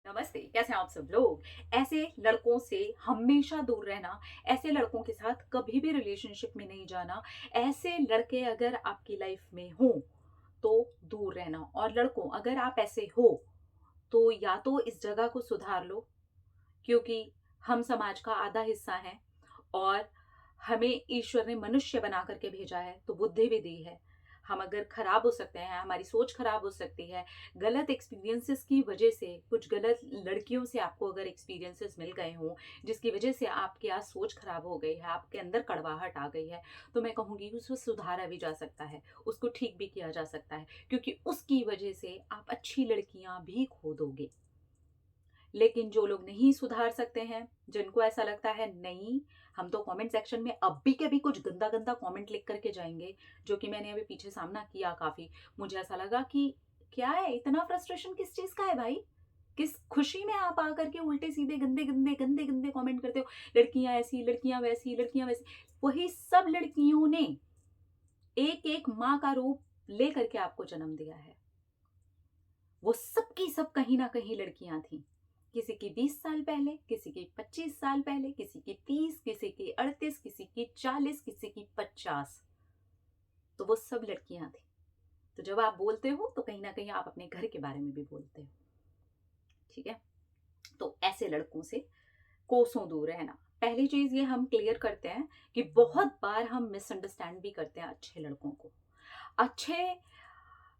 नमस्ते, कैसे हैं आप सब लोग। ऐसे लड़कों से हमेशा दूर रहना, ऐसे लड़कों के साथ कभी भी रिलेशनशिप में नहीं जाना। ऐसे लड़के अगर आपकी लाइफ में हों तो दूर रहना। और लड़कों, अगर आप ऐसे हो तो या तो इस जगह को सुधार लो, क्योंकि हम समाज का आधा हिस्सा हैं और हमें ईश्वर ने मनुष्य बना करके भेजा है तो बुद्धि भी दी है। हम अगर खराब हो सकते हैं, हमारी सोच खराब हो सकती है। गलत एक्सपीरियंसेस की वजह से, कुछ गलत लड़कियों से आपको अगर एक्सपीरियंसेस मिल गए हों जिसकी वजह से आपकी आज सोच खराब हो गई है, आपके अंदर कड़वाहट आ गई है, तो मैं कहूँगी उसको सुधारा भी जा सकता है, उसको ठीक भी किया जा सकता है, क्योंकि उसकी वजह से आप अच्छी लड़कियां भी खो दोगे। लेकिन जो लोग नहीं सुधार सकते हैं, जिनको ऐसा लगता है नहीं, हम तो कमेंट सेक्शन में अब भी के भी कुछ गंदा गंदा कमेंट लिख करके जाएंगे, जो कि मैंने अभी पीछे सामना किया काफी। मुझे ऐसा लगा कि क्या है, इतना फ्रस्ट्रेशन किस चीज का है भाई? किस खुशी में आप आकर के उल्टे सीधे गंदे गंदे गंदे गंदे कमेंट करते हो? लड़कियां ऐसी, लड़कियां वैसी, लड़कियां वैसी। वही सब लड़कियों ने एक एक माँ का रूप लेकर के आपको जन्म दिया है। वो सब की सब कहीं ना कहीं लड़कियां थी। किसी की 20 साल पहले, किसी की 25 साल पहले, किसी की 30, किसी की 38, किसी की 40, किसी की 50। तो वो सब लड़कियां थी। तो जब आप बोलते हो तो कहीं ना कहीं आप अपने घर के बारे में भी बोलते हो। ठीक है। तो ऐसे लड़कों से कोसों दूर रहना। पहली चीज ये हम क्लियर करते हैं कि बहुत बार हम मिसअंडरस्टैंड भी करते हैं अच्छे लड़कों को। अच्छे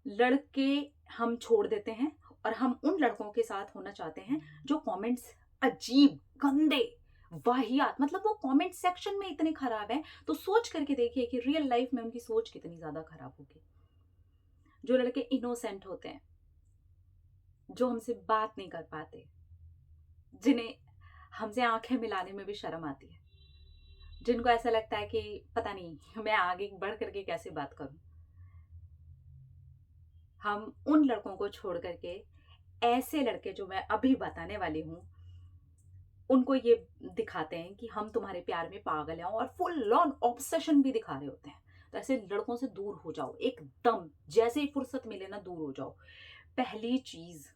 लड़के हम छोड़ देते हैं और हम उन लड़कों के साथ होना चाहते हैं जो कमेंट्स अजीब, गंदे, वाहियात, मतलब वो कमेंट सेक्शन में इतने खराब हैं, तो सोच करके देखिए कि रियल लाइफ में उनकी सोच कितनी ज्यादा खराब होगी। जो लड़के इनोसेंट होते हैं, जो हमसे बात नहीं कर पाते, जिन्हें हमसे आंखें मिलाने में भी शर्म आती है, जिनको ऐसा लगता है कि पता नहीं मैं आगे बढ़ करके कैसे बात करूं, हम उन लड़कों को छोड़ करके ऐसे लड़के जो मैं अभी बताने वाली हूं उनको ये दिखाते हैं कि हम तुम्हारे प्यार में पागल हैं, और फुल ऑन ऑब्सेशन भी दिखा रहे होते हैं। तो ऐसे लड़कों से दूर हो जाओ एकदम, जैसे ही फुर्सत मिले ना दूर हो जाओ। पहली चीज,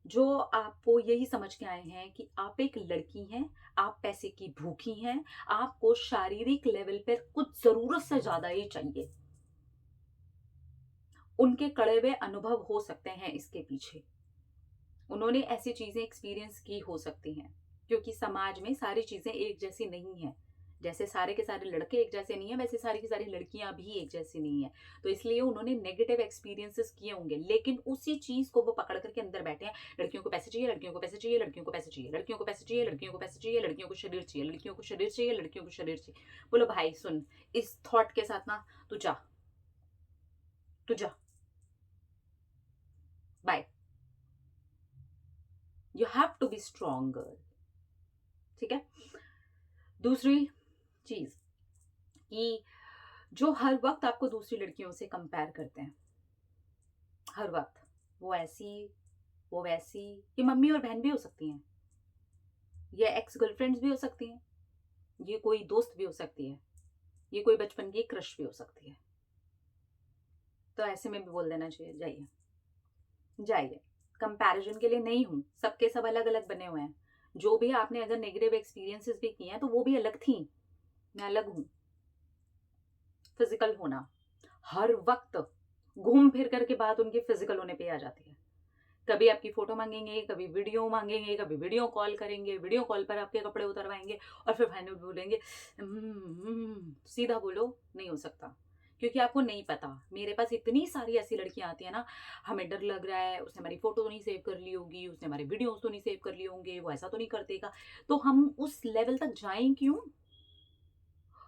जो आपको यही समझ के आए हैं कि आप एक लड़की हैं, आप पैसे की भूखी हैं, आपको शारीरिक लेवल पर कुछ जरूरत से ज्यादा ही चाहिए। उनके कड़े हुए अनुभव हो सकते हैं इसके पीछे, उन्होंने ऐसी चीजें एक्सपीरियंस की हो सकती हैं, क्योंकि समाज में सारी चीजें एक जैसी नहीं है। जैसे सारे के सारे लड़के एक जैसे नहीं है, वैसे सारी की सारी लड़कियां भी एक जैसी नहीं है। तो इसलिए उन्होंने नेगेटिव एक्सपीरियंसेस किए होंगे, लेकिन उसी चीज को वो पकड़ करके अंदर बैठे हैं। लड़कियों को पैसे चाहिए, लड़कियों को पैसे चाहिए, लड़कियों को पैसे चाहिए, लड़कियों को पैसे चाहिए, लड़कियों को पैसे चाहिए, लड़कियों को शरीर चाहिए, लड़कियों को शरीर चाहिए, लड़कियों को शरीर चाहिए। बोलो भाई सुन, इस थॉट के साथ ना तू जा, तू जा, bye. You have to be stronger. ठीक है। दूसरी चीज, कि जो हर वक्त आपको दूसरी लड़कियों से कंपेयर करते हैं, हर वक्त, वो ऐसी, वो वैसी। ये मम्मी और बहन भी हो सकती हैं, ये एक्स गर्लफ्रेंड्स भी हो सकती हैं, ये कोई दोस्त भी हो सकती है, ये कोई बचपन की क्रश भी हो सकती है। तो ऐसे में भी बोल देना चाहिए, जाइए जाइए, कंपैरिजन के लिए नहीं हूं, सबके सब अलग अलग बने हुए हैं। जो भी आपने अगर नेगेटिव एक्सपीरियंसेस भी किए हैं तो वो भी अलग थी, मैं अलग हूं। फिजिकल होना, हर वक्त घूम फिर करके बात उनके फिजिकल होने पे आ जाती है। कभी आपकी फोटो मांगेंगे, कभी वीडियो मांगेंगे, कभी वीडियो कॉल करेंगे, वीडियो कॉल पर आपके कपड़े उतरवाएंगे और फिर फाइनल बोलेंगे सीधा बोलो, नहीं हो सकता। क्योंकि आपको नहीं पता, मेरे पास इतनी सारी ऐसी लड़कियां आती है ना, हमें डर लग रहा है उसने हमारी फोटो तो नहीं सेव कर ली होगी, उसने हमारे वीडियोस तो नहीं सेव कर लिए होंगे, वो ऐसा तो नहीं कर देगा। तो हम उस लेवल तक जाएं क्यों?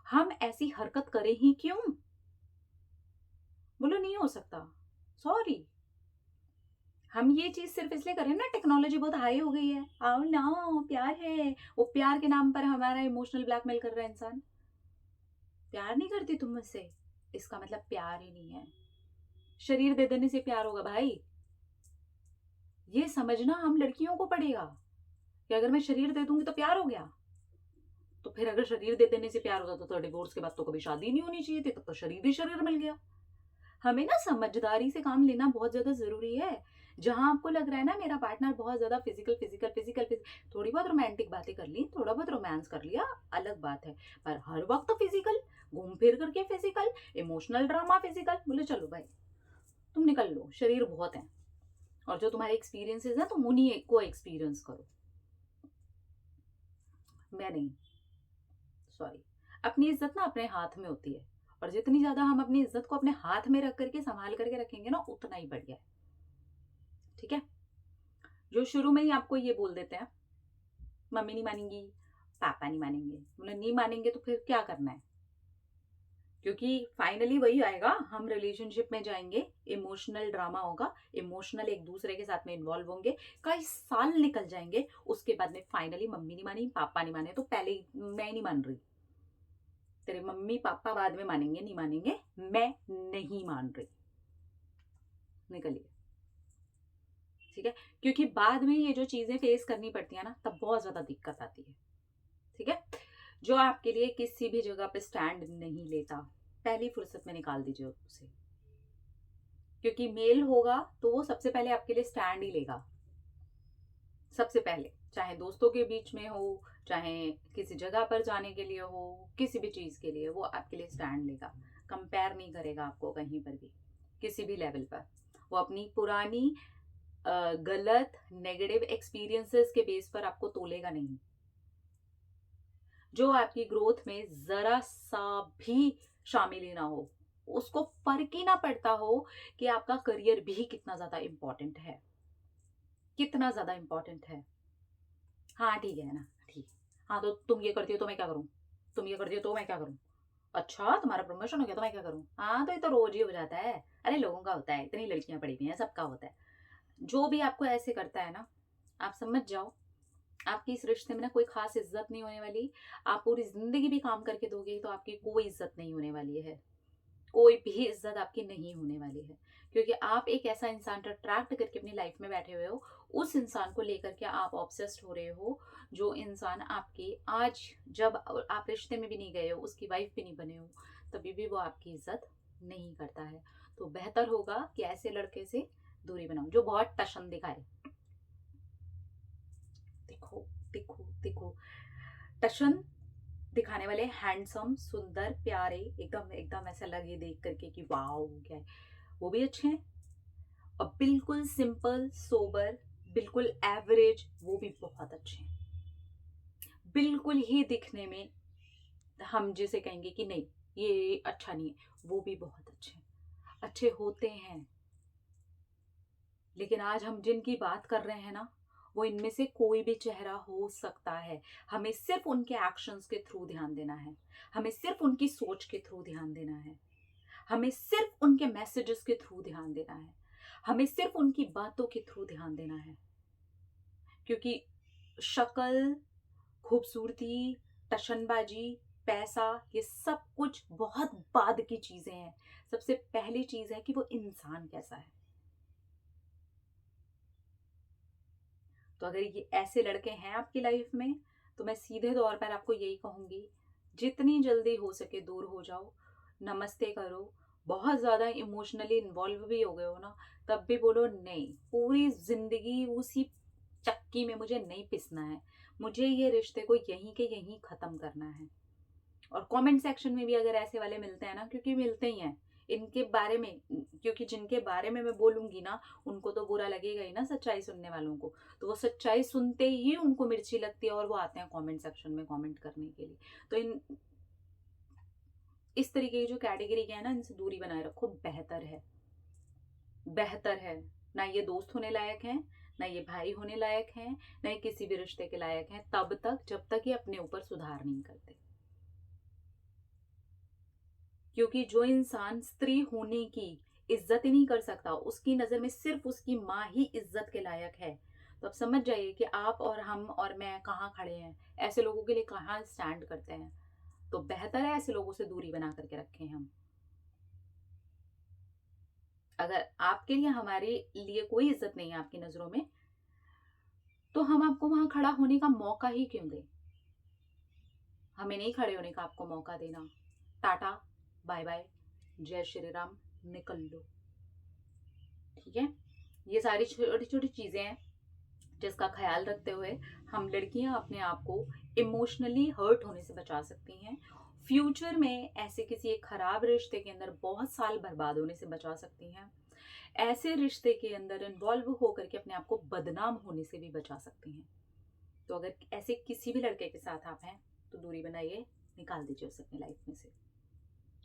हम ऐसी हरकत करें ही क्यों? बोलो नहीं हो सकता, सॉरी। हम ये चीज सिर्फ इसलिए करें ना, टेक्नोलॉजी बहुत हाई हो गई है, आओ ना, प्यार है, वो प्यार के नाम पर हमारा इमोशनल ब्लैकमेल कर रहा है इंसान। प्यार नहीं करती तुम मुझसे, इसका मतलब प्यार ही नहीं है। शरीर दे देने से प्यार होगा भाई? ये समझना हम लड़कियों को पड़ेगा कि अगर मैं शरीर दे दूंगी तो प्यार हो गया। तो फिर अगर शरीर दे देने से प्यार होता तो डिवोर्स के बाद तो कभी शादी नहीं होनी चाहिए थी, तब तो शरीर ही शरीर मिल गया। हमें ना समझदारी से काम लेना बहुत ज्यादा जरूरी है। जहाँ आपको लग रहा है ना मेरा पार्टनर बहुत ज़्यादा थोड़ी बहुत रोमांटिक बातें कर ली, थोड़ा बहुत रोमांस कर लिया, अलग बात है। पर हर वक़्त फिज़िकल, घूम फिर करके फिज़िकल, इमोशनल ड्रामा फिज़िकल, बोले चलो भाई, तुम निकल लो, शरीर बहुत हैं और जो तुम्हारे एक्सपीरियंसेस हैं तुम उन्हीं को एक्सपीरियंस करो। मैं नहीं, सॉरी। अपनी इज़्ज़त ना अपने हाथ में होती है और जितनी ज़्यादा हम अपनी इज़्ज़त को अपने हाथ में रख कर के सँभाल करके रखेंगे ना, उतना ही बढ़िया है, ठीक है? जो शुरू में ही आपको ये बोल देते हैं, मम्मी नहीं मानेंगी, पापा नहीं मानेंगे, बोले नहीं मानेंगे तो फिर क्या करना है? क्योंकि फाइनली वही आएगा, हम रिलेशनशिप में जाएंगे, इमोशनल ड्रामा होगा, इमोशनल एक दूसरे के साथ में इन्वॉल्व होंगे, कई साल निकल जाएंगे, उसके बाद में फाइनली मम्मी नहीं मानी, पापा नहीं माने, तो पहले ही मैं नहीं मान रही, तेरे मम्मी पापा बाद में मानेंगे, नहीं मानेंगे, मैं नहीं मान रही, निकलिए, ठीक है? क्योंकि बाद में ये जो चीजें फेस करनी पड़ती है ना, तब बहुत ज्यादा दिक्कत आती है, ठीक है? जो आपके लिए किसी भी जगह पे स्टैंड नहीं लेता, पहली फुर्सत में निकाल दीजिए उसे, क्योंकि मेल होगा तो वो सबसे पहले आपके लिए स्टैंड ही लेगा, सबसे पहले, चाहे दोस्तों के बीच में हो, चाहे किसी जगह पर जाने के लिए हो, किसी भी चीज के लिए वो आपके लिए स्टैंड लेगा, कंपेयर नहीं करेगा आपको कहीं पर भी, किसी भी लेवल पर। वो अपनी पुरानी गलत नेगेटिव एक्सपीरियंसेस के बेस पर आपको तोलेगा नहीं। जो आपकी ग्रोथ में जरा सा भी शामिल ही ना हो, उसको फर्क ही ना पड़ता हो कि आपका करियर भी कितना ज्यादा इंपॉर्टेंट है, कितना ज्यादा इंपॉर्टेंट है। हाँ ठीक है ना, ठीक है। हाँ तो तुम ये करती हो तो मैं क्या करूं, तुम ये करती हो तो मैं क्या करूं, अच्छा तुम्हारा प्रमोशन हो गया तो मैं क्या करूं, हाँ तो ये तो रोज ही हो जाता है, अरे लोगों का होता है, इतनी लड़कियां पड़ी हुई हैं, सबका होता है। जो भी आपको ऐसे करता है ना, आप समझ जाओ, आपकी इस रिश्ते में ना कोई खास इज्जत नहीं होने वाली। आप पूरी जिंदगी भी काम करके दोगे तो आपकी कोई इज्जत नहीं होने वाली है, कोई भी इज्जत आपकी नहीं होने वाली है, क्योंकि आप एक ऐसा इंसान अट्रैक्ट करके अपनी लाइफ में बैठे हुए हो, उस इंसान को लेकर के आप ऑब्सेस्ड हो रहे हो, जो इंसान आपके आज, जब आप रिश्ते में भी नहीं गए हो, उसकी वाइफ भी नहीं बने हो, तभी भी वो आपकी इज्जत नहीं करता है। तो बेहतर होगा कि ऐसे लड़के से दूरी बनाओ जो बहुत टशन दिखाए। देखो, देखो, देखो, टशन दिखाने वाले हैंडसम, सुंदर, प्यारे, एकदम एकदम ऐसा लगे देख करके कि वाओ क्या है, वो भी अच्छे हैं। और बिल्कुल सिंपल सोबर, बिल्कुल एवरेज, वो भी बहुत अच्छे हैं। बिल्कुल ही दिखने में हम जिसे कहेंगे कि नहीं ये अच्छा नहीं है, वो भी बहुत अच्छे हैं, अच्छे होते हैं। लेकिन आज हम जिनकी बात कर रहे हैं ना, वो इनमें से कोई भी चेहरा हो सकता है। हमें सिर्फ उनके एक्शंस के थ्रू ध्यान देना है, हमें सिर्फ उनकी सोच के थ्रू ध्यान देना है, हमें सिर्फ उनके मैसेजेस के थ्रू ध्यान देना है, हमें सिर्फ उनकी बातों के थ्रू ध्यान देना है। क्योंकि शक्ल, खूबसूरती, टशनबाजी, पैसा, ये सब कुछ बहुत बाद की चीजें हैं। सबसे पहली चीज है कि वो इंसान कैसा है। तो अगर ये ऐसे लड़के हैं आपकी लाइफ में, तो मैं सीधे तौर पर आपको यही कहूंगी, जितनी जल्दी हो सके दूर हो जाओ, नमस्ते करो। बहुत ज्यादा इमोशनली इन्वॉल्व भी हो गए हो ना, तब भी बोलो नहीं, पूरी जिंदगी उसी चक्की में मुझे नहीं पिसना है, मुझे ये रिश्ते को यहीं के यहीं खत्म करना है। और कमेंट सेक्शन में भी अगर ऐसे वाले मिलते हैं ना, क्योंकि मिलते ही हैं, इनके बारे में, क्योंकि जिनके बारे में मैं बोलूंगी ना, उनको तो बुरा लगेगा ही ना सच्चाई सुनने वालों को, तो वो सच्चाई सुनते ही उनको मिर्ची लगती है और वो आते हैं कमेंट सेक्शन में कमेंट करने के लिए। तो इन इस तरीके की जो कैटेगरी के है ना, इनसे दूरी बनाए रखो, बेहतर है, बेहतर है। ना ये दोस्त होने लायक हैं, ना ये भाई होने लायक हैं, ना ये किसी भी रिश्ते के लायक हैं, तब तक जब तक ये अपने ऊपर सुधार नहीं करते। क्योंकि जो इंसान स्त्री होने की इज्जत ही नहीं कर सकता, उसकी नजर में सिर्फ उसकी माँ ही इज्जत के लायक है, तो अब समझ जाइए कि आप और हम और मैं कहाँ खड़े हैं, ऐसे लोगों के लिए कहाँ स्टैंड करते हैं। तो बेहतर है ऐसे लोगों से दूरी बना करके रखें हम। अगर आपके लिए हमारे लिए कोई इज्जत नहीं है आपकी नजरों में, तो हम आपको वहां खड़ा होने का मौका ही क्यों दें। हमें नहीं खड़े होने का आपको मौका देना। टाटा, बाय बाय, जय श्री राम, निकल लो, ठीक है? ये सारी छोटी छोटी चीजें हैं जिसका ख्याल रखते हुए हम लड़कियां अपने आप को इमोशनली हर्ट होने से बचा सकती हैं। फ्यूचर में ऐसे किसी एक खराब रिश्ते के अंदर बहुत साल बर्बाद होने से बचा सकती हैं। ऐसे रिश्ते के अंदर इन्वॉल्व होकर के अपने आप को बदनाम होने से भी बचा सकती हैं। तो अगर ऐसे किसी भी लड़के के साथ आप हैं तो दूरी बनाइए, निकाल दीजिए उसे अपनी लाइफ में से।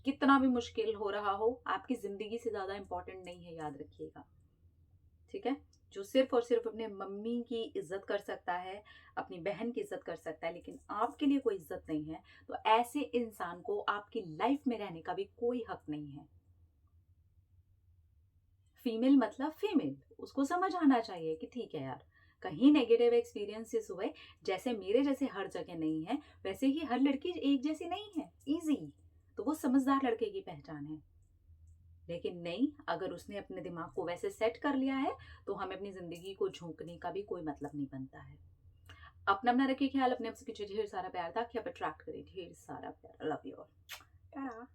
कितना भी मुश्किल हो रहा हो, आपकी जिंदगी से ज्यादा इंपॉर्टेंट नहीं है, याद रखिएगा। ठीक है? जो सिर्फ और सिर्फ अपने मम्मी की इज्जत कर सकता है, अपनी बहन की इज्जत कर सकता है, लेकिन आपके लिए कोई इज्जत नहीं है, तो ऐसे इंसान को आपकी लाइफ में रहने का भी कोई हक नहीं है। फीमेल मतलब फीमेल, उसको समझ आना चाहिए कि ठीक है यार, कहीं नेगेटिव एक्सपीरियंसेस हुए, जैसे मेरे जैसे हर जगह नहीं है, वैसे ही हर लड़की एक जैसी नहीं है इजी। तो वो समझदार लड़के की पहचान है। लेकिन नहीं, अगर उसने अपने दिमाग को वैसे सेट कर लिया है तो हमें अपनी जिंदगी को झोंकने का भी कोई मतलब नहीं बनता है। अपना अपना रखिए ख्याल, अपने आप से पीछे ढेर सारा प्यार, ताकि आप अट्रैक्ट करें ढेर सारा प्यार। Love you all. टाटा।